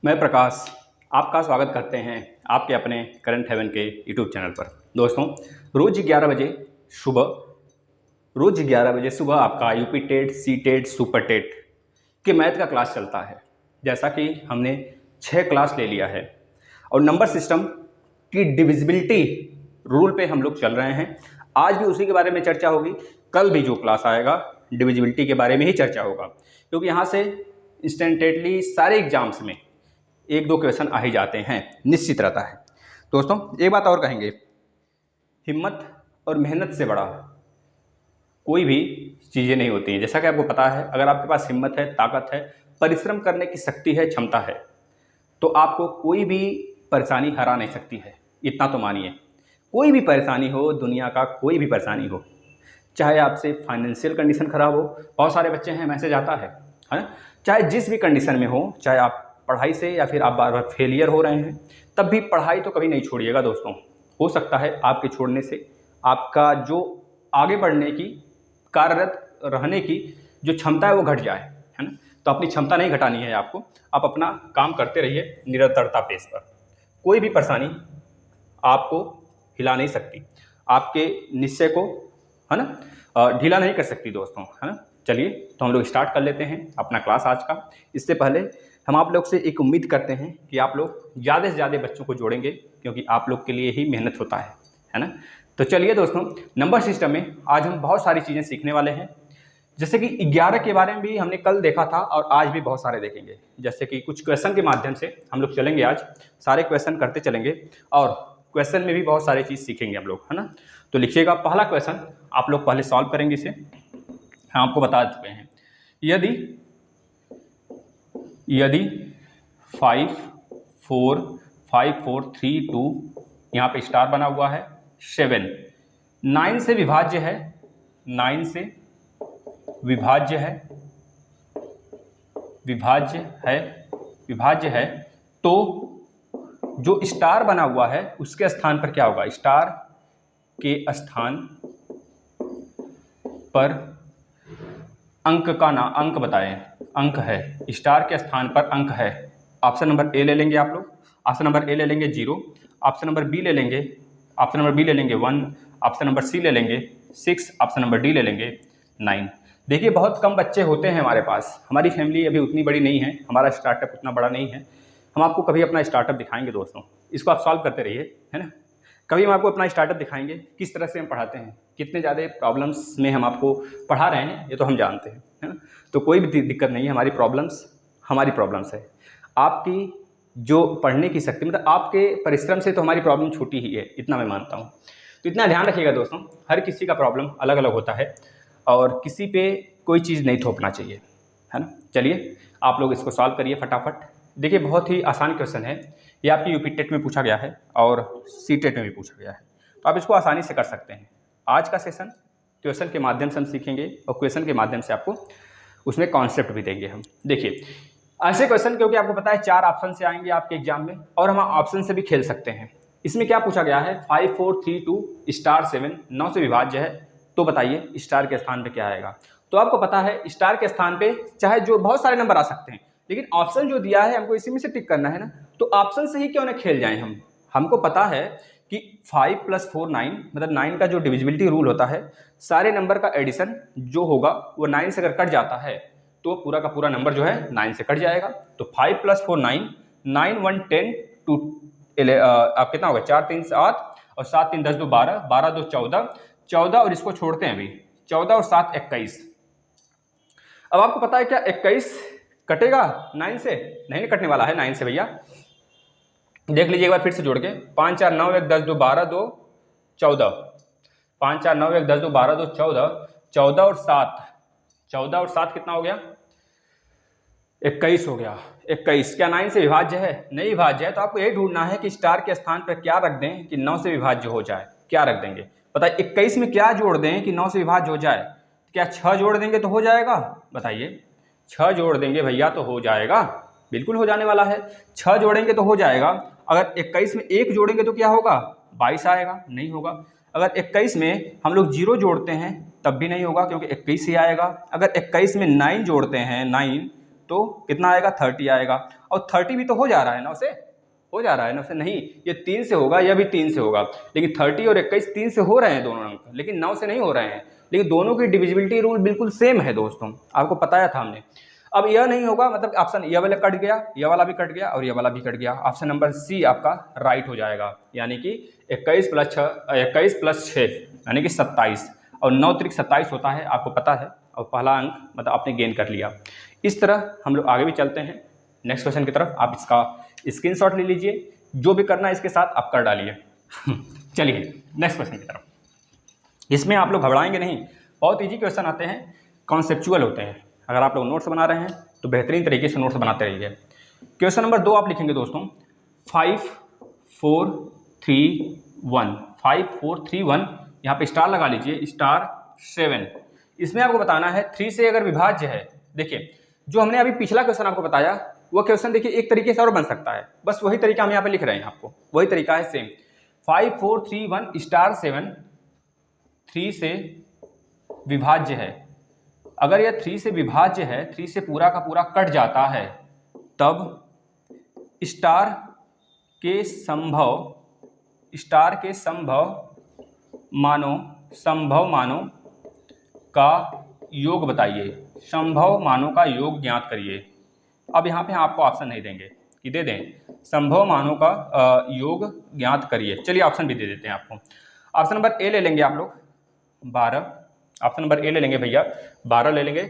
मैं प्रकाश आपका स्वागत करते हैं आपके अपने करंट हेवन के यूट्यूब चैनल पर। दोस्तों, रोज़ 11 बजे सुबह आपका UP TET, C TET, super TET के मैथ का क्लास चलता है। जैसा कि हमने 6 क्लास ले लिया है और नंबर सिस्टम की डिविजिबिलिटी रूल पे हम लोग चल रहे हैं। आज भी उसी के बारे में चर्चा होगी, कल भी जो क्लास आएगा डिविजिबिलिटी के बारे में ही चर्चा होगा, क्योंकि यहाँ से इंस्टेंटेटली सारे एग्जाम्स में 1-2 क्वेश्चन आ ही जाते हैं, निश्चित रहता है। दोस्तों, एक बात और कहेंगे, हिम्मत और मेहनत से बड़ा कोई भी चीज़ें नहीं होती हैं। जैसा कि आपको पता है, अगर आपके पास हिम्मत है, ताकत है, परिश्रम करने की शक्ति है, क्षमता है, तो आपको कोई भी परेशानी हरा नहीं सकती है। इतना तो मानिए, कोई भी परेशानी हो, दुनिया का कोई भी परेशानी हो, चाहे आपसे फाइनेंशियल कंडीशन ख़राब हो, बहुत सारे बच्चे हैं मैसेज आता है ना, चाहे जिस भी कंडीशन में हो, चाहे आप पढ़ाई से या फिर आप बार बार फेलियर हो रहे हैं, तब भी पढ़ाई तो कभी नहीं छोड़िएगा। दोस्तों, हो सकता है आपके छोड़ने से आपका जो आगे बढ़ने की, कार्यरत रहने की जो क्षमता है वो घट जाए, है ना। तो अपनी क्षमता नहीं घटानी है आपको, आप अपना काम करते रहिए निरंतरता पेश पर। कोई भी परेशानी आपको हिला नहीं सकती, आपके निश्चय को, है ना, ढीला नहीं कर सकती दोस्तों, है ना। चलिए, तो हम लोग स्टार्ट कर लेते हैं अपना क्लास आज का। इससे पहले हम आप लोग से एक उम्मीद करते हैं कि आप लोग ज़्यादा से ज़्यादा बच्चों को जोड़ेंगे, क्योंकि आप लोग के लिए ही मेहनत होता है ना। तो चलिए दोस्तों, नंबर सिस्टम में आज हम बहुत सारी चीज़ें सीखने वाले हैं। जैसे कि 11 के बारे में भी हमने कल देखा था और आज भी बहुत सारे देखेंगे। जैसे कि कुछ क्वेश्चन के माध्यम से हम लोग चलेंगे, आज सारे क्वेश्चन करते चलेंगे और क्वेश्चन में भी बहुत सारी चीज़ सीखेंगे हम लोग, है ना। तो लिखिएगा, पहला क्वेश्चन आप लोग पहले सॉल्व करेंगे। इसे हम आपको बता चुके हैं। यदि 5 4 5 4 3 2 यहाँ पे स्टार बना हुआ है, 7 9 से विभाज्य है, 9 से विभाज्य है, तो जो स्टार बना हुआ है उसके स्थान पर क्या होगा? स्टार के स्थान पर अंक का ना अंक बताएं, अंक है, स्टार के स्थान पर अंक है। ऑप्शन नंबर ए ले लेंगे आप लोग, ऑप्शन नंबर ए ले लेंगे 0, ऑप्शन नंबर बी ले लेंगे 1, ऑप्शन नंबर सी ले लेंगे 6, ऑप्शन नंबर डी ले लेंगे 9। देखिए, बहुत कम बच्चे होते हैं हमारे पास, हमारी फैमिली अभी उतनी बड़ी नहीं है, हमारा स्टार्टअप उतना बड़ा नहीं है। हम आपको कभी अपना स्टार्टअप दिखाएंगे दोस्तों, इसको आप सॉल्व करते रहिए, है ना। कभी हम आपको अपना स्टार्टअप दिखाएंगे, किस तरह से हम पढ़ाते हैं, कितने ज़्यादा प्रॉब्लम्स में हम आपको पढ़ा रहे हैं, ये तो हम जानते हैं, है ना। तो कोई भी दिक्कत नहीं है, हमारी प्रॉब्लम्स है। आपकी जो पढ़ने की शक्ति, मतलब आपके परिश्रम से तो हमारी प्रॉब्लम छोटी ही है, इतना मैं मानता हूँ। तो इतना ध्यान रखिएगा दोस्तों, हर किसी का प्रॉब्लम अलग अलग होता है और किसी पे कोई चीज़ नहीं थोपना चाहिए, है ना। चलिए, आप लोग इसको सॉल्व करिए फटाफट। देखिए, बहुत ही आसान क्वेश्चन है, ये आपकी यूपी टेट में पूछा गया है और सी टेट में भी पूछा गया है, तो आप इसको आसानी से कर सकते हैं। आज का सेशन क्वेश्चन के माध्यम से हम सीखेंगे और क्वेश्चन के माध्यम से आपको उसमें कॉन्सेप्ट भी देंगे हम। देखिए, ऐसे क्वेश्चन, क्योंकि आपको पता है 4 ऑप्शन से आएंगे आपके एग्जाम में और हम ऑप्शन से भी खेल सकते हैं। इसमें क्या पूछा गया है? 5 4 3 2 स्टार 7 9 से विभाज्य है, तो बताइए स्टार के स्थान पे क्या आएगा। तो आपको पता है स्टार के स्थान पे चाहे जो बहुत सारे नंबर आ सकते हैं, लेकिन ऑप्शन जो दिया है हमको इसी में से टिक करना है ना, तो ऑप्शन से ही क्यों ना खेल जाएं हम। हमको पता है कि 5 + 4 9, मतलब 9 का जो डिविजिबिलिटी रूल होता है, सारे नंबर का एडिशन जो होगा वो 9 से अगर कट जाता है तो पूरा का पूरा नंबर जो है 9 से कट जाएगा। तो 5 + 4 9, 9 1 10 2 आप कितना होगा? 4 3 7 और 7 3 10 2 12, 12 2 14, 14 और इसको छोड़ते हैं अभी, 14 और 7 21। अब आपको पता है क्या 21 कटेगा 9 से? नहीं कटने वाला है 9 से भैया। देख लीजिए एक बार फिर से जोड़ के, 5 4 9 1 10 2 12 2 14, 5 4 9 1 10 2 12 2 14, 14 और 7 कितना हो गया? 21 हो गया। 21 क्या 9 से विभाज्य है? नहीं विभाज्य है, तो आपको यही ढूंढना है कि स्टार के स्थान पर क्या रख दें कि 9 से विभाज्य हो जाए। क्या रख देंगे? बताइए, 21 में क्या जोड़ दें कि 9 से विभाज्य हो जाए? क्या 6 जोड़ देंगे तो हो जाएगा? बताइए, 6 जोड़ देंगे भैया तो हो जाएगा, बिल्कुल हो जाने वाला है। 6 जोड़ेंगे तो हो जाएगा। अगर 21 में 1 जोड़ेंगे तो क्या होगा? 22 आएगा, नहीं होगा। अगर 21 में हम लोग 0 जोड़ते हैं तब भी नहीं होगा, क्योंकि 21 ही आएगा। अगर 21 में 9 जोड़ते हैं, 9, तो कितना आएगा 30 आएगा। और 30 भी तो हो जा रहा है 9 से, हो जा रहा है 9 से, नहीं ये 3 से होगा, यह भी 3 से होगा, लेकिन 30 और 21 3 से हो रहे हैं दोनों अंक, लेकिन 9 से नहीं हो रहे हैं। लेकिन दोनों की डिविजिबिलिटी रूल बिल्कुल सेम है दोस्तों, आपको बताया था हमने। अब यह नहीं होगा, मतलब ऑप्शन यह वाला कट गया, यह वाला भी कट गया और यह वाला भी कट गया। ऑप्शन नंबर सी आपका राइट हो जाएगा, यानी कि 21 प्लस 6 यानी कि 27, और 9 त्रिक 27 होता है, आपको पता है, और पहला अंक मतलब आपने गेन कर लिया। इस तरह हम लोग आगे भी चलते हैं नेक्स्ट क्वेश्चन की तरफ। आप इसका स्क्रीनशॉट ले लीजिए, जो भी करना है इसके साथ आप कर डालिए। चलिए नेक्स्ट क्वेश्चन की तरफ। इसमें आप लोग घबराएंगे नहीं, बहुत ईजी क्वेश्चन आते हैं, कॉन्सेप्चुअल होते हैं। अगर आप लोग नोट्स बना रहे हैं तो बेहतरीन तरीके से नोट्स बनाते रहिए। क्वेश्चन नंबर 2 आप लिखेंगे दोस्तों 5 4 3 1, 5 4 3 1, यहाँ पे स्टार लगा लीजिए, स्टार 7। इसमें आपको बताना है 3 से अगर विभाज्य है। देखिए जो हमने अभी पिछला क्वेश्चन आपको बताया वो क्वेश्चन देखिए एक तरीके से और बन सकता है, बस वही तरीका हम यहाँ पे लिख रहे हैं, आपको वही तरीका है सेम। 5 4 3 1 स्टार 7 3 से विभाज्य है। अगर यह 3 से विभाज्य है, 3 से पूरा का पूरा कट जाता है, तब स्टार के संभव मानों का योग बताइए, संभव मानों का योग ज्ञात करिए। अब यहाँ पे आपको ऑप्शन नहीं देंगे कि दे दें संभव मानों का योग ज्ञात करिए। चलिए ऑप्शन भी दे देते हैं आपको। ऑप्शन नंबर ए ले लेंगे आप लोग 12, ऑप्शन नंबर ए ले लेंगे भैया 12 ले लेंगे,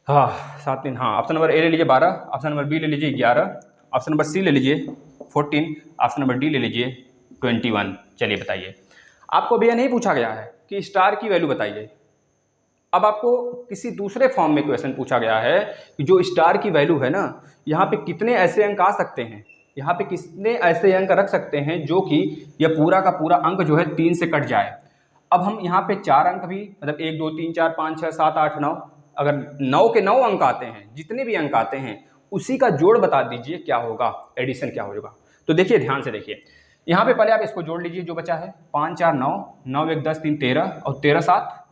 हाँ 7 3, हाँ ऑप्शन नंबर ए ले लीजिए 12, ऑप्शन नंबर बी ले लीजिए 11, ऑप्शन नंबर सी ले लीजिए 14, ऑप्शन नंबर डी ले लीजिए 21। चलिए बताइए, आपको भैया नहीं पूछा गया है कि स्टार की वैल्यू बताइए, अब आपको किसी दूसरे फॉर्म में क्वेश्चन पूछा गया है कि जो स्टार की वैल्यू है ना, यहाँ पे कितने ऐसे अंक आ सकते हैं, यहाँ पे कितने ऐसे अंक रख सकते हैं जो कि यह पूरा का पूरा अंक जो है 3 से कट जाए। अब हम यहाँ पे 4 अंक भी, मतलब 1 2 3 4 5 6 7 8 9, अगर 9 के 9 अंक आते हैं, जितने भी अंक आते हैं उसी का जोड़ बता दीजिए क्या होगा, एडिशन क्या होगा। तो देखिए ध्यान से देखिए, यहाँ पे पहले आप इसको जोड़ लीजिए जो बचा है, 5 4 9, 9 1 10 3 13 और 13 7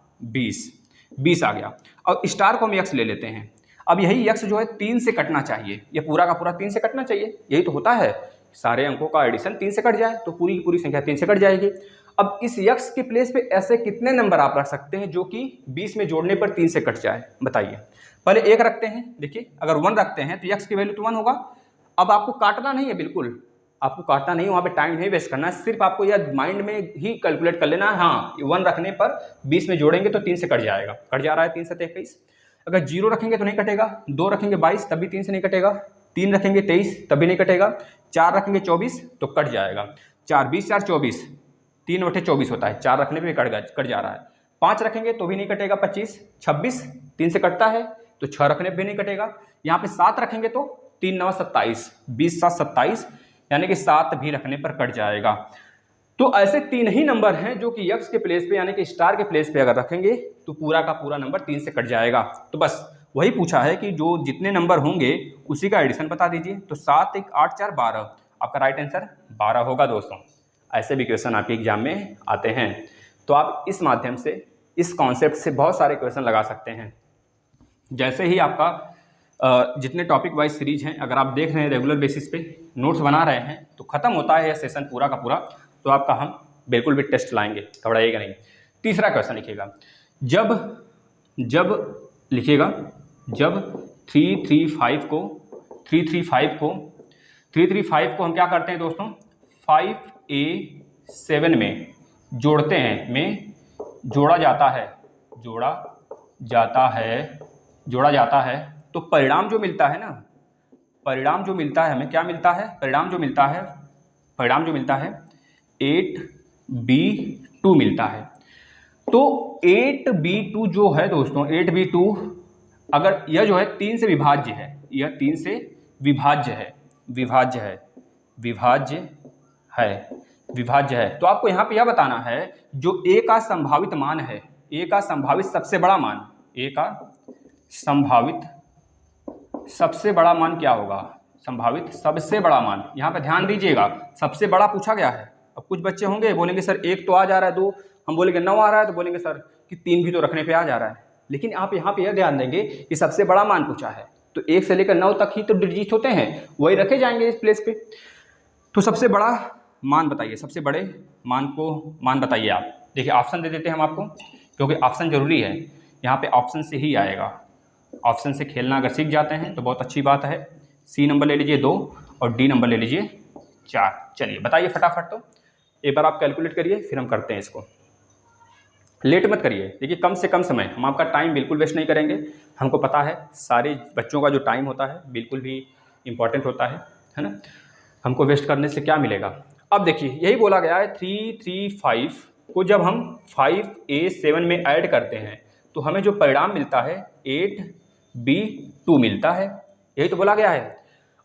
20 आ गया। और स्टार को हम यक्स ले लेते हैं। अब यही यक्स जो है 3 से कटना चाहिए, ये पूरा का पूरा 3 से कटना चाहिए, यही तो होता है, सारे अंकों का एडिशन 3 से कट जाए तो पूरी की पूरी संख्या 3 से कट जाएगी। अब इस यक्स के प्लेस पे ऐसे कितने नंबर आप रख सकते हैं जो कि 20 में जोड़ने पर 3 से कट जाए, बताइए। पहले 1 रखते हैं, देखिए अगर 1 रखते हैं तो यक्स की वैल्यू तो 1 होगा। अब आपको काटना नहीं है, बिल्कुल आपको काटना नहीं, वहाँ पे टाइम नहीं वेस्ट करना है, सिर्फ आपको यह माइंड में ही कैलकुलेट कर लेना है। हाँ 1 रखने पर 20 में जोड़ेंगे तो 3 से कट जाएगा, कट जा रहा है 3 से 21। अगर 0 रखेंगे तो नहीं कटेगा, 2 रखेंगे 22 तब भी 3 से नहीं कटेगा, 3 रखेंगे 23 तब भी नहीं कटेगा, 4 रखेंगे 24 तो कट जाएगा, 4 20 4 24, 3 बटे 24 होता है, 4 रखने पर कट जा रहा है। 5 रखेंगे तो भी नहीं कटेगा, 25 26 3 से कटता है, तो 6 रखने पर भी नहीं कटेगा। यहाँ पे 7 रखेंगे तो 3 9 27, 20 7 27, यानी कि 7 भी रखने पर कट जाएगा। तो ऐसे 3 ही नंबर हैं जो कि यक्स के प्लेस पे यानी कि स्टार के प्लेस पे अगर रखेंगे तो पूरा का पूरा नंबर 3 से कट जाएगा। तो बस वही पूछा है कि जो जितने नंबर होंगे उसी का एडिशन बता दीजिए। तो 7 1 8 4 12, आपका राइट आंसर 12 होगा दोस्तों। ऐसे भी क्वेश्चन आपके एग्जाम में आते हैं, तो आप इस माध्यम से, इस कॉन्सेप्ट से बहुत सारे क्वेश्चन लगा सकते हैं। जैसे ही आपका जितने टॉपिक वाइज सीरीज हैं, अगर आप देख रहे हैं रेगुलर बेसिस पे, नोट्स बना रहे हैं, तो ख़त्म होता है यह सेशन पूरा का पूरा, तो आपका हम बिल्कुल भी टेस्ट लाएंगे, घबराइएगा नहीं। तीसरा क्वेश्चन लिखिएगा, जब लिखिएगा जब 335 को हम क्या करते हैं दोस्तों, 5a 7 में जोड़ते हैं, में जोड़ा जाता है, तो परिणाम जो मिलता है ना, परिणाम जो मिलता है हमें, क्या मिलता है, परिणाम जो मिलता है 8b2 मिलता है। तो 8b2 जो है दोस्तों, 8b2 अगर यह जो है 3 से विभाज्य है, यह 3 से विभाज्य है, तो आपको यहाँ पे यह बताना है जो a का संभावित मान है, a का संभावित सबसे बड़ा मान, a का संभावित सबसे बड़ा मान क्या होगा, संभावित सबसे बड़ा मान। यहाँ पे ध्यान दीजिएगा, सबसे बड़ा पूछा गया है। अब कुछ बच्चे होंगे बोलेंगे सर 1 तो आ जा रहा है, 2 हम बोलेंगे 9 आ रहा है, तो बोलेंगे सर कि 3 भी तो रखने पे आ जा रहा है। लेकिन आप यहाँ पे यह ध्यान देंगे कि सबसे बड़ा मान पूछा है, तो 1 से लेकर 9 तक ही तो डिजिट होते हैं, वही रखे जाएंगे इस प्लेस पे। तो सबसे बड़ा मान बताइए, सबसे बड़े मान बताइए आप। देखिए ऑप्शन दे देते हैं हम आपको, क्योंकि ऑप्शन जरूरी है, यहाँ पे ऑप्शन से ही आएगा। ऑप्शन से खेलना अगर सीख जाते हैं तो बहुत अच्छी बात है। सी नंबर ले लीजिए 2 और डी नंबर ले लीजिए 4। चलिए बताइए फटाफट, तो एक बार आप कैलकुलेट करिए, फिर हम करते हैं इसको। लेट मत करिए, देखिए कम से कम समय, हम आपका टाइम बिल्कुल वेस्ट नहीं करेंगे। हमको पता है सारे बच्चों का जो टाइम होता है बिल्कुल भी इम्पॉर्टेंट होता है ना। हमको वेस्ट करने से क्या मिलेगा। अब देखिए यही बोला गया है 335 को जब हम 5A7 में ऐड करते हैं तो हमें जो परिणाम मिलता है 8B2 मिलता है, यही तो बोला गया है।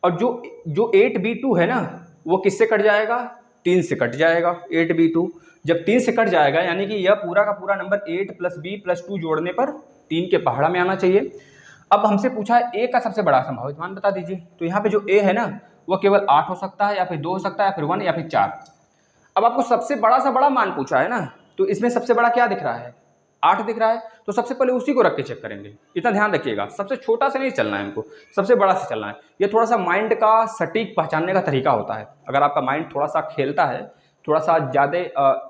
और जो 8B2 है ना वो किससे कट जाएगा, 3 से कट जाएगा। 8B2 जब 3 से कट जाएगा यानी कि यह पूरा का पूरा नंबर 8 + B + 2 जोड़ने पर 3 के पहाड़ा में आना चाहिए। अब हमसे पूछा है ए का सबसे बड़ा संभावित मान बता दीजिए, तो यहाँ पे जो ए है ना वो केवल 8 हो सकता है, या फिर 2 हो सकता है, या फिर 1, या फिर 4। अब आपको सबसे बड़ा सा बड़ा मान पूछा है ना, तो इसमें सबसे बड़ा क्या दिख रहा है, 8 दिख रहा है। तो सबसे पहले उसी को रख के चेक करेंगे, इतना ध्यान रखिएगा, सबसे छोटा से नहीं चलना है हमको, सबसे बड़ा से चलना है। ये थोड़ा सा माइंड का सटीक पहचानने का तरीका होता है। अगर आपका माइंड थोड़ा सा खेलता है, थोड़ा सा ज़्यादा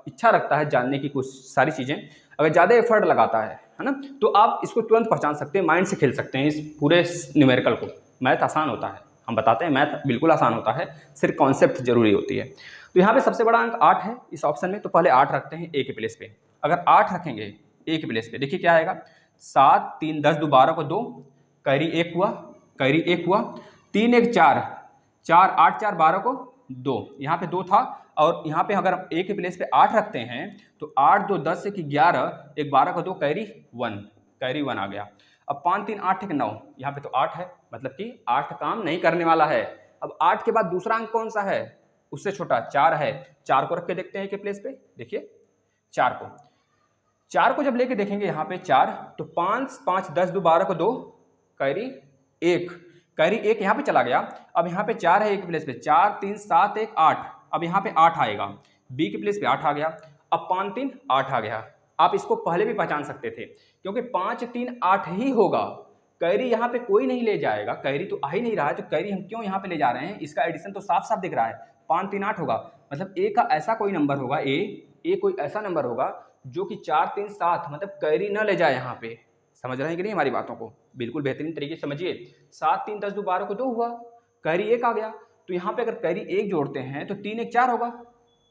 इच्छा रखता है जानने की कुछ सारी चीज़ें, अगर ज़्यादा एफर्ट लगाता है ना, तो आप इसको तुरंत पहचान सकते हैं, माइंड से खेल सकते हैं इस पूरे न्यूमेरिकल को। मैथ आसान होता है, हम बताते हैं मैथ बिल्कुल आसान होता है, सिर्फ कॉन्सेप्ट जरूरी होती है। तो यहाँ पे सबसे बड़ा अंक 8 है इस ऑप्शन में, तो पहले 8 रखते हैं ए के प्लेस पे। अगर 8 रखेंगे ए के प्लेस पे, देखिए क्या आएगा, 7 3 10 2 12 को 2, कैरी 1 हुआ, कैरी 1 हुआ, 3 1 4, 4 8 4 12 को 2, यहाँ पे 2 था। और यहाँ पे अगर हम ए के प्लेस पे 8 रखते हैं तो 8 2 10 1 11, 1 12 को 2, कैरी 1, कैरी 1 आ गया। अब 5 3 8 1 9, यहाँ पे तो 8 है, मतलब कि 8 काम नहीं करने वाला है। अब 8 के बाद दूसरा अंक कौन सा है, उससे छोटा 4 है, 4 को रख के देखते हैं के प्लेस पे। देखिए 4 को जब लेके देखेंगे यहाँ पे 4, तो 5 5 10 2 12 को 2, कैरी 1, कैरी 1 यहाँ पे चला गया। अब यहाँ पे 4 है ए के प्लेस पे, 4 3 7 1 8, अब यहाँ पे 8 आएगा, बी के प्लेस पे 8 आ गया, अब 5 3 8 आ गया। आप इसको पहले भी पहचान सकते थे, क्योंकि 5 3 8 ही होगा, कैरी यहाँ पे कोई नहीं ले जाएगा, कैरी तो आ ही नहीं रहा है, तो कैरी हम क्यों यहाँ पे ले जा रहे हैं, इसका एडिशन तो साफ साफ दिख रहा है, 5 3 8 होगा, मतलब ए का ऐसा कोई नंबर होगा, ए कोई ऐसा नंबर होगा जो कि 4 3 7, मतलब कैरी न ले जाए। यहाँ पे समझ रहे हैं कि नहीं हमारी बातों को, बिल्कुल बेहतरीन तरीके से समझिए। 7 3 10 2 12 को 2 हुआ, कैरी 1 आ गया, तो यहाँ पे अगर कैरी 1 जोड़ते हैं तो 3 1 4 होगा,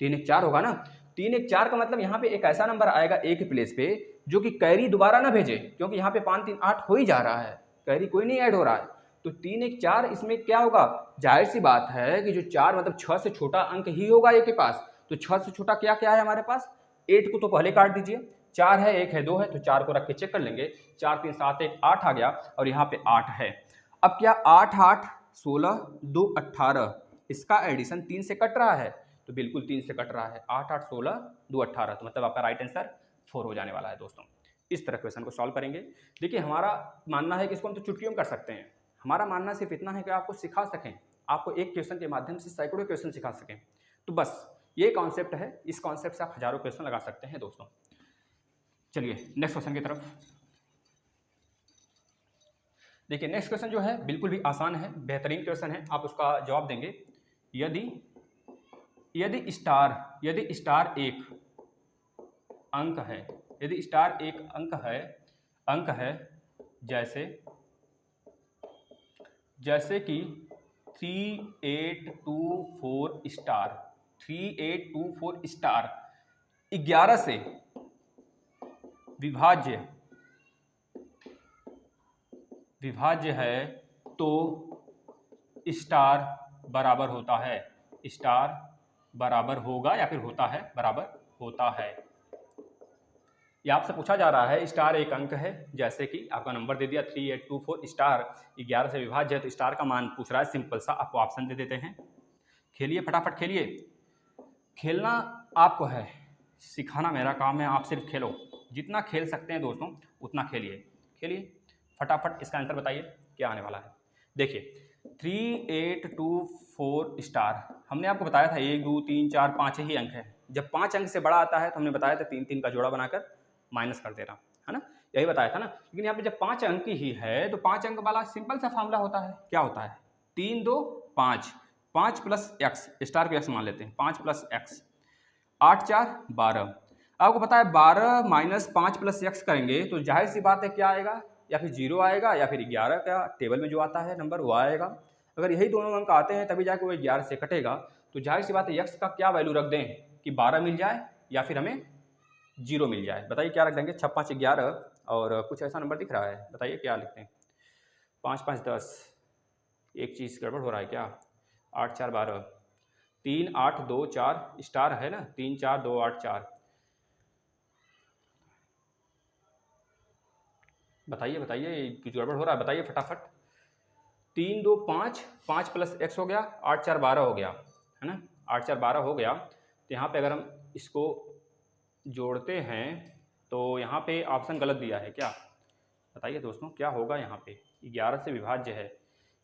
3 1 4 होगा ना, 3 1 4 का मतलब यहाँ पे एक ऐसा नंबर आएगा ए के प्लेस पे जो कि कैरी दोबारा ना भेजे, क्योंकि यहाँ पे 5 3 8 हो ही जा रहा है, कैरी कोई नहीं ऐड हो रहा है, तो 3 1 4 इसमें क्या होगा, जाहिर सी बात है कि जो 4 मतलब 6 से छोटा अंक ही होगा ए के पास, तो 6 से छोटा क्या क्या है हमारे पास, 8 को तो पहले काट दीजिए, 4 है 1 है 2 है, तो 4 को रख के चेक कर लेंगे, 4 3 7 1 8 आ गया, और यहाँ पे 8 है। अब क्या 8 8 16 2 18, इसका एडिशन 3 से कट रहा है, तो बिल्कुल 3 से कट रहा है, 8 8 16 2 18, तो मतलब आपका राइट आंसर 4 हो जाने वाला है दोस्तों। इस तरह क्वेश्चन को सॉल्व करेंगे। देखिए हमारा मानना है कि इसको हम तो चुटकियों में कर सकते हैं, हमारा मानना सिर्फ इतना है कि आपको सिखा सकें, आपको एक क्वेश्चन के माध्यम से सैकड़ों क्वेश्चन सिखा सकें, तो बस ये कॉन्सेप्ट है, इस कॉन्सेप्ट से आप हजारों क्वेश्चन लगा सकते हैं दोस्तों। चलिए नेक्स्ट क्वेश्चन की तरफ। देखिए नेक्स्ट क्वेश्चन जो है बिल्कुल भी आसान है, बेहतरीन क्वेश्चन है, आप उसका जवाब देंगे। यदि स्टार एक अंक है, यदि स्टार एक अंक है जैसे कि 3824 स्टार, 3824 स्टार 11 से विभाज्य है, तो स्टार बराबर होता है, स्टार बराबर होगा या फिर होता है, बराबर होता है। ये आपसे पूछा जा रहा है, स्टार एक अंक है, जैसे कि आपका नंबर दे दिया 3824, स्टार 11 से विभाज्य है, तो स्टार का मान पूछ रहा है, सिंपल सा आपको ऑप्शन दे देते हैं। खेलिए फटाफट खेलिए, खेलना आपको है, सिखाना मेरा काम है, आप सिर्फ खेलो, जितना खेल सकते हैं दोस्तों उतना खेलिए फटाफट। इसका आंसर बताइए क्या आने वाला है। देखिए 3824 स्टार, हमने आपको बताया था 1 2 3 4 5 ही अंक है, जब 5 अंक से बड़ा आता है तो हमने बताया था 3 3 का जोड़ा बनाकर माइनस कर देना, है ना, यही बताया था ना। लेकिन यहाँ पे जब 5 अंक ही है तो 5 अंक वाला सिंपल सा फार्मूला होता है, क्या होता है 3 2 5, 5 प्लस एक्स, स्टार को एक्स मान लेते हैं, 5 प्लस एक्स, 8 4 12। आपको पता है 12 माइनस 5 प्लस एक्स करेंगे तो जाहिर सी बात है क्या आएगा, या फिर 0 आएगा या फिर 11 का टेबल में जो आता है नंबर वो आएगा। अगर यही दोनों अंक आते हैं तभी जाके वो 11 से कटेगा। तो जाहिर सी बात है एक्स का क्या वैल्यू रख दें कि 12 मिल जाए या फिर हमें 0 मिल जाए। बताइए क्या रख देंगे, 6 5 11 और कुछ ऐसा नंबर दिख रहा है, बताइए क्या लिखते हैं, 5 5 10, एक चीज़ गड़बड़ हो रहा है क्या, 8 4 12, 3 8 2 4 स्टार है ना, 3 4 2 8 4, बताइए बताइए कुछ गड़बड़ हो रहा है, बताइए फटाफट। 3 2 5, 5 प्लस एक्स हो गया, 8 4 12 हो गया, है ना, 8 4 12 हो गया। तो यहाँ पे अगर हम इसको जोड़ते हैं तो यहाँ पे ऑप्शन गलत दिया है क्या, बताइए दोस्तों क्या होगा यहाँ पे, 11 से विभाज्य है।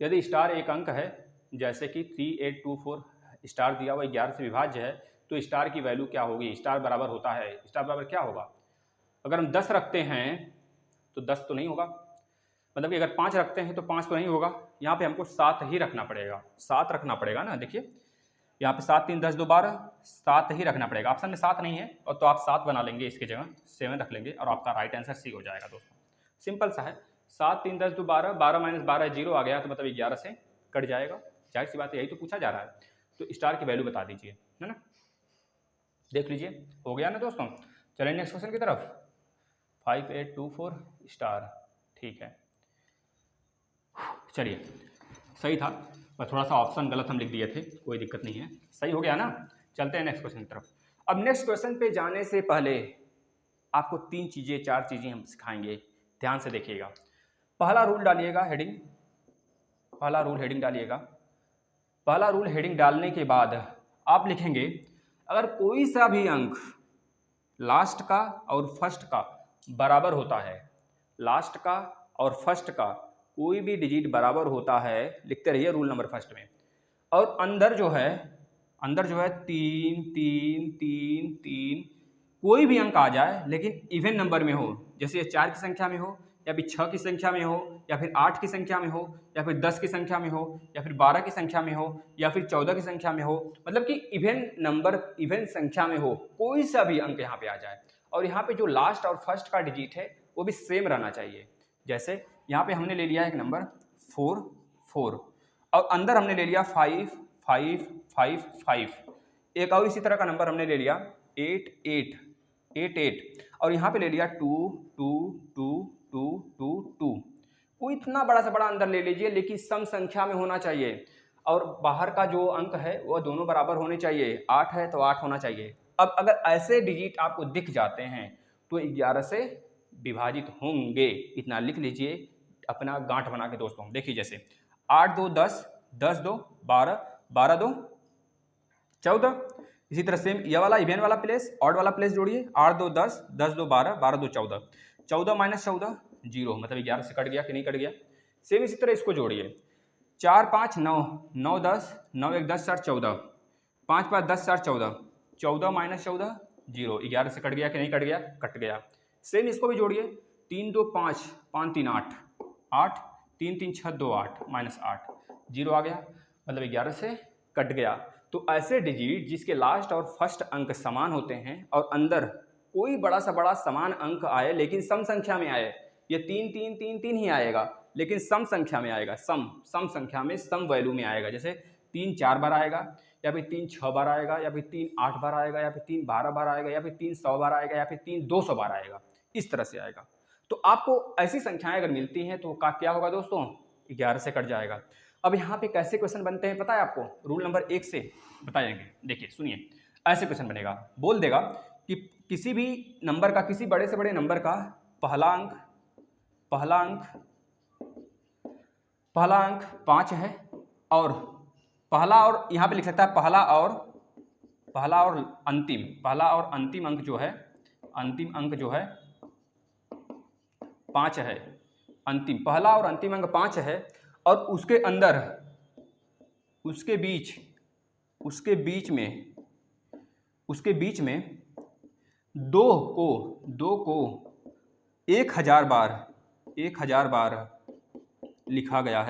यदि स्टार एक अंक है जैसे कि 3824 स्टार दिया हुआ 11 से विभाज्य है तो स्टार की वैल्यू क्या होगी, स्टार बराबर होता है, स्टार बराबर क्या होगा, अगर हम 10 रखते हैं तो 10 तो नहीं होगा, मतलब कि अगर 5 रखते हैं तो 5 तो नहीं होगा, यहाँ पे हमको 7 ही रखना पड़ेगा, 7 रखना पड़ेगा ना। देखिए यहाँ पे 7 3 10 2 12, 7 ही रखना पड़ेगा, ऑप्शन में 7 नहीं है और तो आप 7 बना लेंगे, इसकी जगह 7 रख लेंगे और आपका राइट आंसर सी हो जाएगा दोस्तों। सिंपल सा है, 7 3 10 2 12, 12 माइनस 12 0 आ गया तो मतलब 11 से कट जाएगा, जाहिर सी बात है यही तो पूछा जा रहा है। तो स्टार की वैल्यू बता दीजिए, है ना, देख लीजिए हो गया ना दोस्तों। चलिए नेक्स्ट क्वेश्चन की तरफ, 5824 स्टार, ठीक है, चलिए सही था, बस थोड़ा सा ऑप्शन गलत हम लिख दिए थे, कोई दिक्कत नहीं है, सही हो गया ना। चलते हैं नेक्स्ट क्वेश्चन की तरफ। अब नेक्स्ट क्वेश्चन पे जाने से पहले आपको 3 चीज़ें 4 चीज़ें हम सिखाएंगे, ध्यान से देखिएगा। पहला रूल डालिएगा हेडिंग, पहला रूल हेडिंग डालिएगा। पहला रूल हेडिंग डालने के बाद आप लिखेंगे अगर कोई सा भी अंक लास्ट का और फर्स्ट का बराबर होता है, लास्ट का और फर्स्ट का कोई भी डिजिट बराबर होता है, लिखते रहिए रूल नंबर फर्स्ट में, और अंदर जो है 3 3 3 3 कोई भी अंक आ जाए लेकिन इवन नंबर में हो, जैसे 4 की संख्या में हो या फिर 6 की संख्या में हो या फिर 8 की संख्या में हो या फिर 10 की संख्या में हो या फिर 12 की संख्या में हो या फिर 14 की संख्या में हो, मतलब कि इवन नंबर इवन संख्या में हो, कोई सा भी अंक यहाँ पे आ जाए और यहाँ पे जो लास्ट और फर्स्ट का डिजिट है वो भी सेम रहना चाहिए। जैसे यहाँ पे हमने ले लिया एक नंबर 4 4 और अंदर हमने ले लिया 5 5 5 5, एक और इसी तरह का नंबर हमने ले लिया 8 8 8 8 और यहाँ पे ले लिया 2 2 2 2 2 2। कोई इतना बड़ा से बड़ा अंदर ले लीजिए लेकिन सम संख्या में होना चाहिए और बाहर का जो अंक है वह दोनों बराबर होने चाहिए, 8 है तो 8 होना चाहिए। अब अगर ऐसे डिजिट आपको दिख जाते हैं तो 11 से विभाजित होंगे, इतना लिख लीजिए अपना गांठ बना के दोस्तों। देखिए जैसे 8 2 10, 10 2 12, 12 2 14, इसी तरह सेम ये वाला इवेन वाला प्लेस ऑड वाला प्लेस जोड़िए, 8 2 10, 10 2 12, 12 2 14, 14 माइनस 14 0, मतलब 11 से कट गया कि नहीं कट गया। सेम इसी तरह इसको जोड़िए, 4 5 9, 9 10, 9 1 10 4 14, 5 5 10 4 14, 14 माइनस 14 0, 11 से कट गया कि नहीं कट गया, कट गया। सेम इसको भी जोड़िए, 3 2 5, 5 3 8, 8 3 3 6 2 8 माइनस 8 0 आ गया, मतलब 11 से कट गया। तो ऐसे डिजिट जिसके लास्ट और फर्स्ट अंक समान होते हैं और अंदर कोई बड़ा सा बड़ा समान अंक आए लेकिन सम संख्या में आए, ये 3 3 3 3 ही आएगा लेकिन सम संख्या में आएगा, सम संख्या में सम वैल्यू में आएगा, जैसे 3 4 बार आएगा या फिर 3 6 बार आएगा या फिर 3 8 बार आएगा या फिर 3 12 बार आएगा या फिर 3 100 बार आएगा या फिर 3 200 बार आएगा, इस तरह से आएगा। तो आपको ऐसी संख्याएं अगर मिलती हैं तो क्या होगा दोस्तों, 11 से कट जाएगा। अब यहाँ पे कैसे क्वेश्चन बनते हैं पता है आपको, रूल नंबर 1 से बताएंगे। देखिए सुनिए, ऐसे क्वेश्चन बनेगा, बोल देगा कि किसी भी नंबर का, किसी बड़े से बड़े नंबर का पहला अंक 5 है और पहला, और यहाँ पे लिख सकता है पहला और अंतिम अंक जो है, अंतिम अंक जो है 5 है, अंतिम पहला और अंतिम अंक 5 है और उसके अंदर उसके बीच में दो को 1000 बार लिखा गया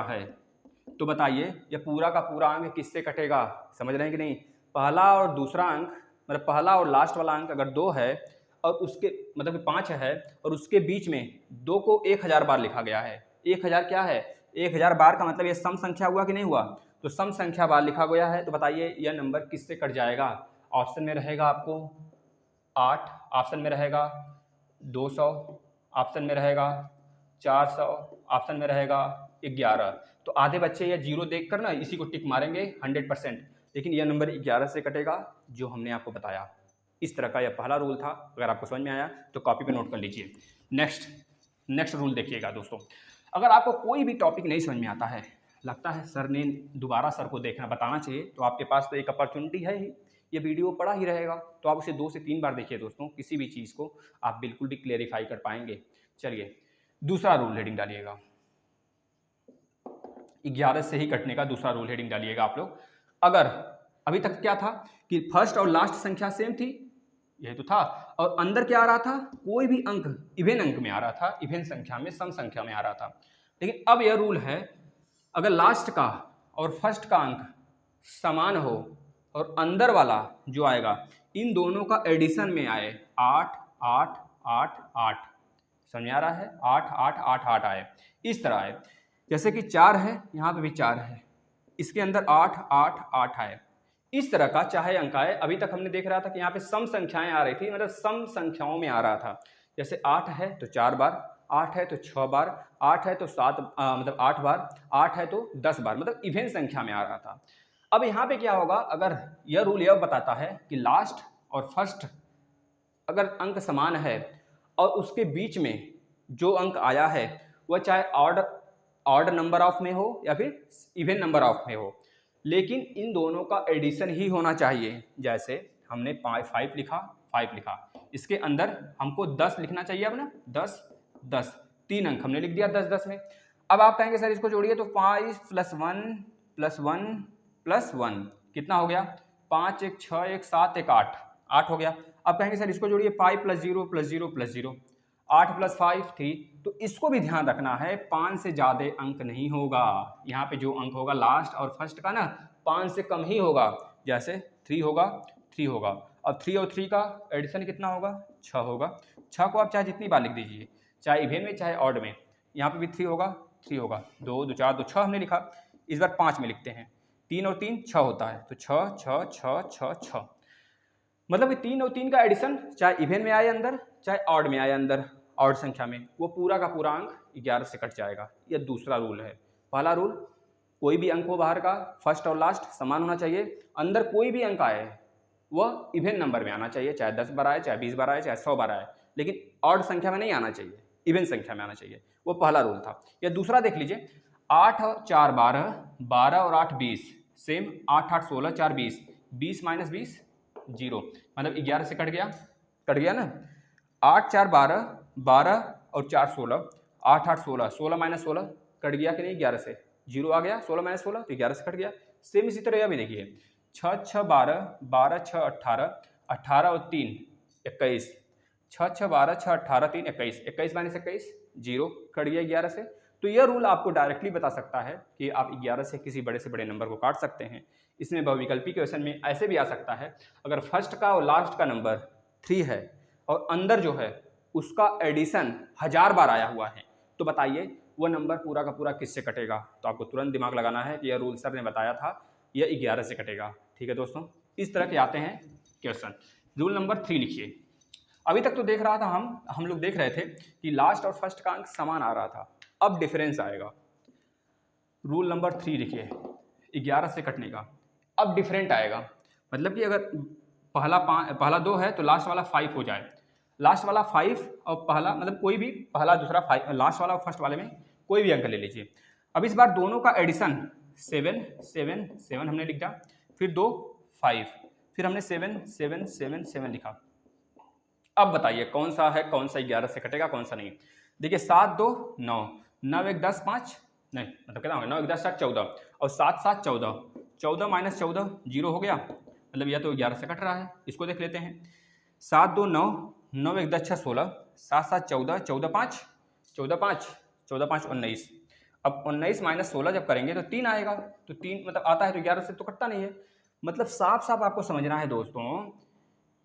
है, तो बताइए ये पूरा का पूरा अंक किससे कटेगा? समझ रहे हैं कि नहीं? पहला और दूसरा अंक, मतलब पहला और लास्ट वाला अंक अगर 2 है और उसके मतलब 5 है और उसके बीच में 2 को 1000 बार लिखा गया है। 1000 क्या है? 1000 बार का मतलब ये सम संख्या हुआ कि नहीं हुआ? तो सम संख्या बार लिखा गया है, तो बताइए यह नंबर किससे कट जाएगा? ऑप्शन में रहेगा आपको 8, ऑप्शन में रहेगा 200, ऑप्शन में रहेगा 400, ऑप्शन में रहेगा 11। तो आधे बच्चे ये जीरो देखकर ना इसी को टिक मारेंगे 100%, लेकिन यह नंबर 11 से कटेगा जो हमने आपको बताया। इस तरह का यह पहला रूल था। अगर आपको समझ में आया तो कॉपी पे नोट कर लीजिए। नेक्स्ट रूल देखिएगा दोस्तों, अगर आपको कोई भी टॉपिक नहीं समझ में आता है, लगता है सर ने दोबारा सर को देखना बताना चाहिए, तो आपके पास तो एक अपॉर्चुनिटी है ही, ये वीडियो पड़ा ही रहेगा, तो आप उसे 2 से 3 बार देखिए दोस्तों, किसी भी चीज़ को आप बिल्कुल भी क्लेरिफाई कर पाएंगे। चलिए दूसरा रूल हेडिंग डालिएगा, 11 से ही कटने का दूसरा रूल हेडिंग डालिएगा आप लोग। अगर अभी तक क्या था कि फर्स्ट और लास्ट संख्या सेम थी, यही तो था, और अंदर क्या आ रहा था? कोई भी अंक इवेन अंक में आ रहा था, इवेन संख्या में, सम संख्या में आ रहा था। लेकिन अब यह रूल है, अगर लास्ट का और फर्स्ट का अंक समान हो और अंदर वाला जो आएगा इन दोनों का एडिशन में आए, 8 8 8 8, समझ आ रहा है? 8 8 8 8 आए, इस तरह आए, जैसे कि 4 है, यहाँ पे भी 4 है, इसके अंदर 8 8 8 आए, इस तरह का चाहे अंक आए। अभी तक हमने देख रहा था कि यहाँ पे सम संख्याएं आ रही थी, मतलब सम संख्याओं में आ रहा था, जैसे 8 है तो 4 बार, 8 है तो 6 बार, 8 है तो 7 मतलब 8 बार, 8 है तो 10 बार, मतलब इवेन संख्या में आ रहा था। अब यहाँ पे क्या होगा, अगर यह रूल यह बताता है कि लास्ट और फर्स्ट अगर अंक समान है और उसके बीच में जो अंक आया है वह चाहे ऑड नंबर ऑफ में हो या फिर इवन नंबर ऑफ में हो, लेकिन इन दोनों का एडिशन ही होना चाहिए। जैसे हमने 5 लिखा, इसके अंदर हमको 10 लिखना चाहिए, अब ना 10 10, 3 अंक हमने लिख दिया 10 10 में। अब आप कहेंगे सर इसको जोड़िए, तो 5 + 1 + 1 + 1 कितना हो गया? 5 1 6 1 7 1 8, 8 हो गया। अब कहेंगे सर इसको जोड़िए, 5 + 0 + 0 + 0, 8 + 5 3। तो इसको भी ध्यान रखना है, 5 से ज़्यादा अंक नहीं होगा। यहाँ पे जो अंक होगा लास्ट और फर्स्ट का ना 5 से कम ही होगा, जैसे 3 होगा 3 होगा। अब 3 और 3 का एडिशन कितना होगा? 6 होगा। 6 को आप चाहे जितनी बार लिख दीजिए, चाहे इवेन में चाहे ऑड में। यहाँ पे भी 3 होगा 3 होगा, 2 2 4 2 6 हमने लिखा, इस बार 5 में लिखते हैं, 3 और 3 6 होता है, तो 6 6 6 6 6, मतलब कि 3 और 3 का एडिशन चाहे इवेन में आए अंदर चाहे ऑड में आए अंदर, ऑड संख्या में, वो पूरा का पूरा अंक 11 से कट जाएगा। यह दूसरा रूल है। पहला रूल, कोई भी अंक हो बाहर का, फर्स्ट और लास्ट समान होना चाहिए, अंदर कोई भी अंक आए वह इवेन नंबर में आना चाहिए, चाहे 10 बार आए, चाहे 20 बार आए, चाहे 100 बार आए, लेकिन ऑड संख्या में नहीं आना चाहिए, इवेन संख्या में आना चाहिए। वो पहला रूल था। या दूसरा देख लीजिए, 8 और 4 12, 12 और 8 20, सेम 8 8 16 4 20, 20 - 20 0, मतलब 11 से कट गया ना। 8 4 12, 12 और 4 16, 8 8 16, 16 - 16 कट गया कि नहीं? 11 से 0 आ गया, 16 - 16 तो 11 से कट गया। सेम इसी तरह यह भी देखिए, 6 6 12, 12 6 18, 18 और 3 21, 6 6 12 6 18 3 21, 21 - 21 0, कट गया 11 से। तो यह रूल आपको डायरेक्टली बता सकता है कि आप 11 से किसी बड़े से बड़े नंबर को काट सकते हैं। इसमें बहुविकल्पी क्वेश्चन में ऐसे भी आ सकता है, अगर फर्स्ट का और लास्ट का नंबर 3 है और अंदर जो है उसका एडिशन 1000 बार आया हुआ है, तो बताइए वह नंबर पूरा का पूरा किससे कटेगा? तो आपको तुरंत दिमाग लगाना है कि यह रूल सर ने बताया था, यह 11 से कटेगा। ठीक है दोस्तों, इस तरह के आते हैं क्वेश्चन। रूल नंबर 3 लिखिए। अभी तक तो देख रहा था हम लोग देख रहे थे कि लास्ट और फर्स्ट का अंक समान आ रहा था, अब डिफरेंस आएगा। रूल नंबर 3 लिखिए, 11 से कटने का। अब डिफरेंट आएगा, मतलब कि अगर पहला 2 है तो लास्ट वाला 5 हो जाए, लास्ट वाला 5 और पहला, मतलब कोई भी पहला दूसरा 5, लास्ट वाला और फर्स्ट वाले में कोई भी अंक ले लीजिए। अब इस बार दोनों का एडिशन 7 7 7 हमने लिखा, फिर 2 5, फिर हमने 7 7 7 7 लिखा। अब बताइए कौन सा है, कौन सा 11 से कटेगा, कौन सा नहीं? देखिए 7 2 9, 9 1 10 5, नहीं मतलब कितना होगा, 9 1 10 7 14 और 7 7 14, 14 - 14 0 हो गया, मतलब यह तो 11 से कट रहा है। इसको देख लेते हैं, 7 2 9, 9 1 10 6 16, 7 7 14, 14 5 14 5 14 5 19। अब 19 माइनस 16 जब करेंगे तो 3 आएगा, तो 3 मतलब आता है तो 11 से तो कटता नहीं है। मतलब साफ साफ आपको समझना है दोस्तों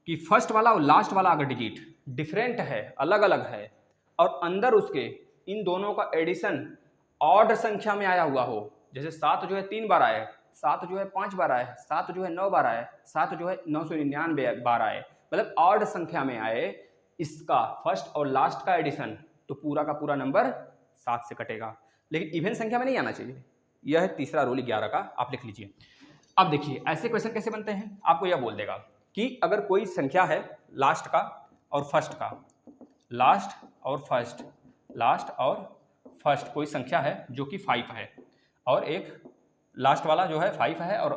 कि फर्स्ट वाला और लास्ट वाला अगर डिजिट डिफरेंट है, अलग अलग है, और अंदर उसके इन दोनों का एडिशन ऑड संख्या में आया हुआ हो, जैसे 7 जो है 3 बार आए, 7 जो है 5 बार आए, 7 जो है 9 बार आए, 7 जो है 999 बार आए, मतलब ऑड संख्या में आए, इसका फर्स्ट और लास्ट का एडिशन, तो पूरा का पूरा नंबर 7 से कटेगा। लेकिन इवन संख्या में नहीं आना चाहिए। यह है तीसरा रूल 11 का, आप लिख लीजिए। अब देखिए ऐसे क्वेश्चन कैसे बनते हैं, आपको यह बोल देगा कि अगर कोई संख्या है लास्ट का और फर्स्ट का, लास्ट और फर्स्ट, लास्ट और फर्स्ट कोई संख्या है जो कि 5 है, और एक लास्ट वाला जो है 5 है और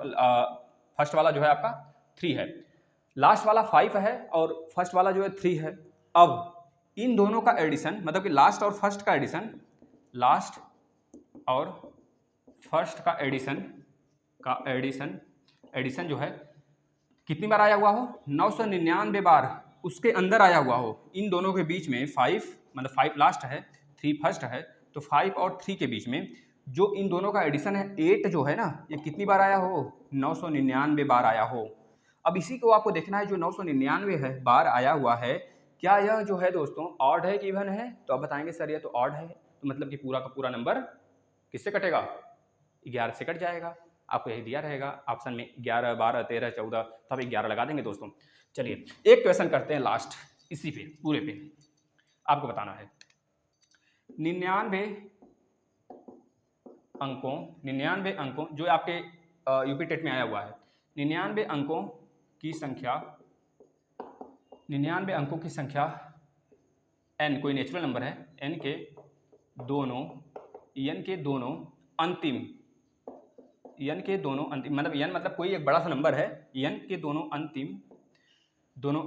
फर्स्ट वाला जो है आपका 3 है। लास्ट वाला 5 है और फर्स्ट वाला जो है 3 है। अब इन दोनों का एडिशन, मतलब कि लास्ट और फर्स्ट का एडिशन, लास्ट और फर्स्ट का एडिशन जो है कितनी बार आया हुआ हो, 999 बार उसके अंदर आया हुआ हो। इन दोनों के बीच में 5, मतलब 5 लास्ट है, 3 फर्स्ट है, तो 5 और 3 के बीच में जो इन दोनों का एडिशन है 8 जो है ना, ये कितनी बार आया हो, 999 बार आया हो। अब इसी को आपको देखना है, जो 999 है बार आया हुआ है, क्या यह जो है दोस्तों ऑड है कि इवन है, तो आप बताएंगे सर ये तो ऑड है, तो मतलब कि पूरा का पूरा नंबर किससे कटेगा, 11 से कट जाएगा। आपको यही दिया रहेगा ऑप्शन में 11 12 13 14, तो आप 11 लगा देंगे दोस्तों। चलिए एक क्वेश्चन करते हैं लास्ट, इसी पे पूरे पे आपको बताना है। 99 अंकों जो आपके यूपी टेट में आया हुआ है, 99 अंकों की संख्या n कोई नेचुरल नंबर है, n के दोनों अंतिम, मतलब n मतलब कोई एक बड़ा सा नंबर है, n के दोनों अंतिम अंक दोनों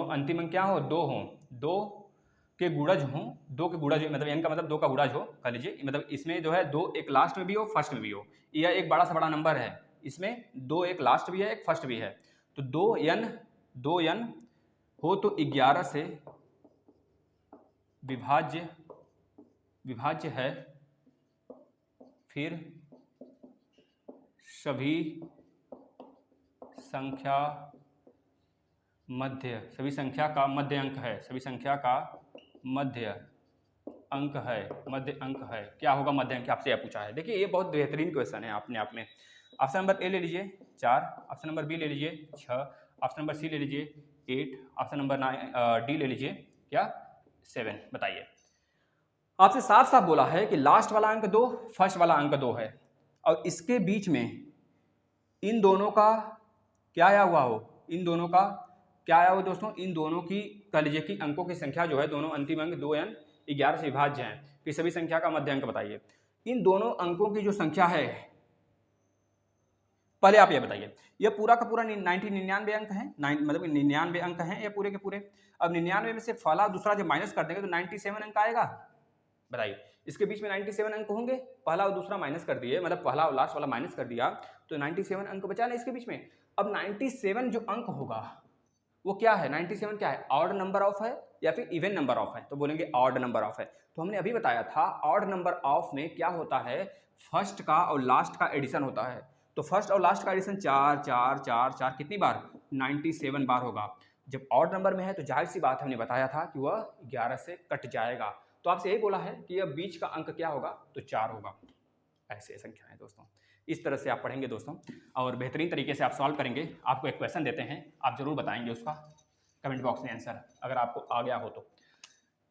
अंतिम अंक क्या हो, 2 हो, 2 के गुणज हो, 2 के गुणज, मतलब n का मतलब 2 का गुणज हो, कह लीजिए, मतलब इसमें जो है 2 एक लास्ट में भी हो, फर्स्ट में भी हो, यह एक बड़ा से बड़ा नंबर है, इसमें 2 एक लास्ट भी है, एक फर्स्ट भी है, तो 2n हो तो 11 से विभाज्य है, फिर सभी संख्या का मध्य अंक है, मध्य अंक है। क्या होगा मध्य अंक, आपसे यह पूछा है। देखिए ये बहुत बेहतरीन क्वेश्चन है अपने आप में। ऑप्शन नंबर ए ले लीजिए 4, ऑप्शन नंबर बी ले लीजिए 6, ऑप्शन नंबर सी ले लीजिए 8, ऑप्शन नंबर डी ले लीजिए क्या 7। बताइए, आपसे साफ साफ बोला है कि लास्ट वाला अंक 2, फर्स्ट वाला अंक 2 है, और इसके बीच में इन दोनों का क्या आया हुआ हो, दोस्तों, इन दोनों की कह लीजिए कि अंकों की संख्या जो है, दोनों अंतिम अंक 2n 11 से विभाज्य हैं, फिर सभी संख्या का मध्य अंक बताइए। इन दोनों अंकों की जो संख्या है, पहले आप ये बताइए, यह पूरा का पूरा 99 अंक है, मतलब 99 अंक हैं ये पूरे के पूरे। अब 99 में से पहला दूसरा जब माइनस कर देंगे तो 97 अंक आएगा। बताइए, इसके बीच में 97 अंक होंगे, पहला और दूसरा माइनस कर दिए, मतलब पहला और लास्ट वाला माइनस कर दिया, तो 97 अंक बचा ना इसके बीच में। अब 97 जो अंक होगा वो क्या है, 97 क्या है, ऑड नंबर ऑफ है या फिर इवन नंबर ऑफ है, तो बोलेंगे ऑड नंबर ऑफ है। तो हमने अभी बताया था ऑड नंबर ऑफ में क्या होता है, फर्स्ट का और लास्ट का एडिशन होता है, तो फर्स्ट और लास्ट का एडिशन 4 4 4 4 कितनी बार, 97 बार होगा। जब ऑड नंबर में है तो जाहिर सी बात हमने बताया था कि वह 11 से कट जाएगा, तो आपसे यही बोला है कि यह बीच का अंक क्या होगा, तो 4 होगा। ऐसे संख्या है दोस्तों, इस तरह से आप पढ़ेंगे दोस्तों, और बेहतरीन तरीके से आप सॉल्व करेंगे। आपको एक क्वेश्चन देते हैं, आप जरूर बताएंगे उसका कमेंट बॉक्स में आंसर, अगर आपको आ गया हो तो।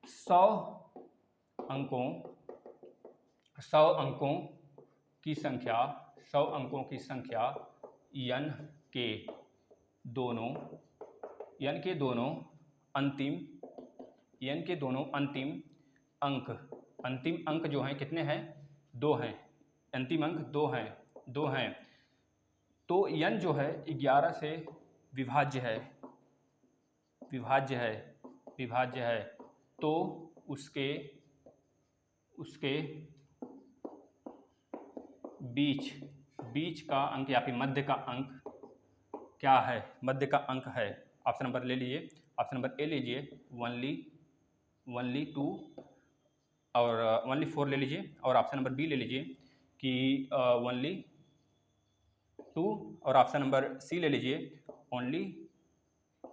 100 अंकों की संख्या n के दोनों अंतिम अंक जो हैं कितने हैं, 2 हैं, अंतिम अंक 2 हैं, तो n जो है 11 से विभाज्य है, तो उसके बीच का अंक या फिर मध्य का अंक क्या है? मध्य का अंक है, ऑप्शन नंबर ले लीजिए, ऑप्शन नंबर ए लीजिए ओनली 2 और ओनली 4 ले लीजिए, और ऑप्शन नंबर बी ले लीजिए कि ओनली 2, और ऑप्शन नंबर सी ले लीजिए ओनली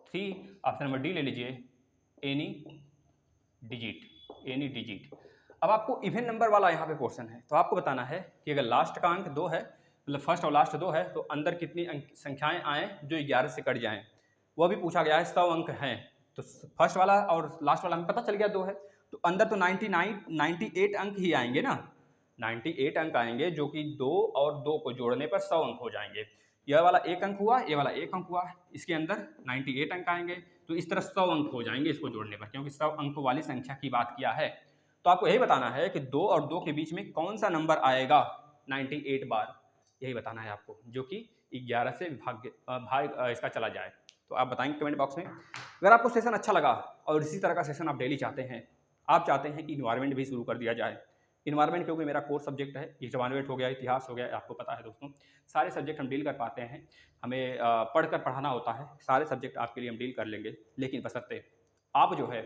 3, ऑप्शन नंबर डी ले लीजिए एनी डिजिट। अब आपको इवन नंबर वाला यहाँ पे पोर्शन है, तो आपको बताना है कि अगर लास्ट का अंक 2 है, मतलब फर्स्ट और लास्ट 2 है, तो अंदर कितनी संख्याएं आएँ जो 11 से कट जाएं। वह भी पूछा गया है, 100 अंक हैं, तो फर्स्ट वाला और लास्ट वाला हमें पता चल गया 2 है, तो अंदर तो 98 अंक ही आएंगे ना, 98 अंक आएंगे, जो कि 2 और 2 को जोड़ने पर 100 अंक हो जाएंगे। यह वाला 1 अंक हुआ, ये वाला 1 अंक हुआ, इसके अंदर 98 अंक आएंगे, तो इस तरह 100 अंक हो जाएंगे इसको जोड़ने पर, क्योंकि 100 अंक वाली संख्या की बात किया है। तो आपको यही बताना है कि 2 और 2 के बीच में कौन सा नंबर आएगा 98 बार, यही बताना है आपको, जो कि 11 से भाग इसका चला जाए। तो आप बताएंगे कमेंट बॉक्स में। अगर आपको सेशन अच्छा लगा और इसी तरह का सेशन आप डेली चाहते हैं, आप चाहते हैं कि इन्वायरमेंट भी शुरू कर दिया जाए, इन्वायरमेंट क्योंकि मेरा कोर सब्जेक्ट है, इन्वायरमेंट हो गया, इतिहास हो गया, आपको पता है दोस्तों, सारे सब्जेक्ट हम डील कर पाते हैं, हमें पढ़कर पढ़ाना होता है, सारे सब्जेक्ट आपके लिए हम डील कर लेंगे, लेकिन बशर्ते आप जो है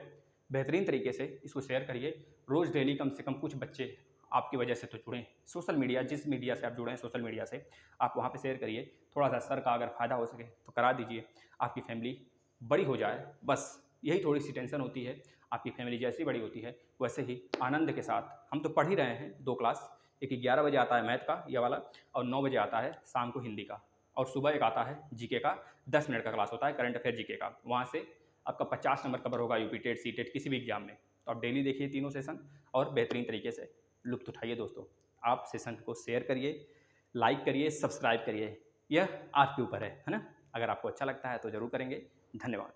बेहतरीन तरीके से इसको शेयर करिए। रोज़ डेली कम से कम कुछ बच्चे आपकी वजह से तो जुड़ें, सोशल मीडिया, जिस मीडिया से आप जुड़े हैं सोशल मीडिया से, आप वहाँ पे शेयर करिए, थोड़ा सा सर का अगर फ़ायदा हो सके तो करा दीजिए, आपकी फैमिली बड़ी हो जाए, बस यही थोड़ी सी टेंशन होती है। आपकी फैमिली जैसी बड़ी होती है वैसे ही आनंद के साथ, हम तो पढ़ ही रहे हैं 2 क्लास, एक 11 बजे आता है मैथ का ये वाला, और 9 बजे आता है शाम को हिंदी का, और सुबह एक आता है जीके का, 10 मिनट का क्लास होता है करंट अफेयर जीके का, वहाँ से आपका 50 नंबर कवर होगा यूपी टेट, सी टेट, किसी भी एग्जाम में। तो आप डेली देखिए तीनों सेशन और बेहतरीन तरीके से लुत्फ़ उठाइए दोस्तों। आप सेशन को शेयर करिए, लाइक करिए, सब्सक्राइब करिए, यह आपके ऊपर है ना। अगर आपको अच्छा लगता है तो ज़रूर करेंगे। धन्यवाद।